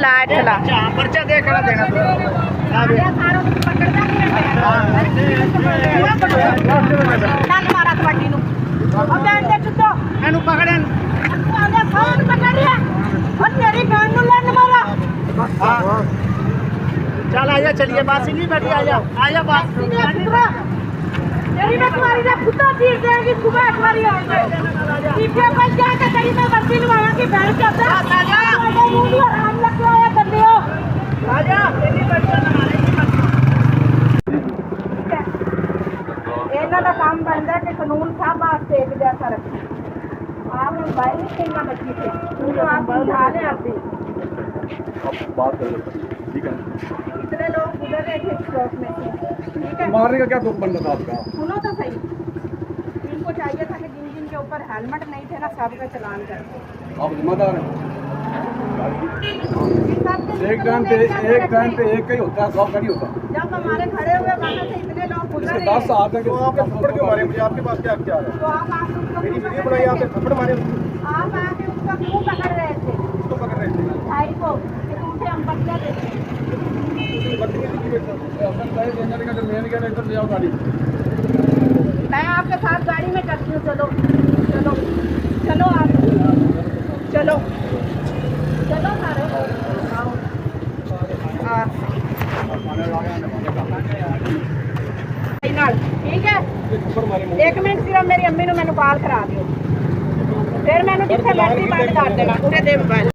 ला चला पर्चा दे कर देना मारा कबड्डी मैनू पकड़न चल आजा चलिए बस नहीं बैठी आजा आजा बस तेरी मैं तुम्हारी ना कुत्ता चीर देगी सुबह तुम्हारी आएगी पीछे बच जाएगा तेरी मैं बत्ती लुभाऊंगी बहन के अंदर आराम लग आया कर दियो आजा तेरी बच्चा ਇਹਨਾਂ ਦਾ ਕੰਮ ਬਣਦਾ ਕਿ ਕਾਨੂੰਨ ਸਭ ਵਾਸਤੇ ਇੱਕ ਜੈਸਾ ਰੱਖੇ आपने मोबाइल नहीं खेलना बच्ची से उनको आप समझा लें आपसे बात कर ठीक है इतने लोग गुजर रहे थे चौक में से ठीक है मारने का क्या दुख बन रहा था आपका सुनो तो सही इनको चाहिए था कि जिन जिन के ऊपर हेलमेट नहीं थे ना सबका चलान कर आप जिम्मेदार हैं एक टाइम पे एक का ही होता है सब का नहीं होता जब हमारे खड़े हुए वहाँ से इतने लोग गुजर रहे 10 साल तक आपने थप्पड़ क्यों मारे मुझे आपके पास क्या क्या है तो आप उसका मेरी वीडियो बनाई आपने थप्पड़ मारे आप आके उसका क्यों पकड़ रहे थे किसको पकड़ रहे थे भाई को कि तुमसे हम बदला देते बदतमीजी की वजह इधर ले आओ गाड़ी मैं आपके साथ गाड़ी में चलती हूँ चलो चलो चलो आप चलो चलो सारे आओ ठीक है 1 मिनट सिर्फ मेरी अम्मी ने मैंने कॉल करा दियो फिर मैंने जिथे मर्जी बंद कर देना पूरे दे मोबाइल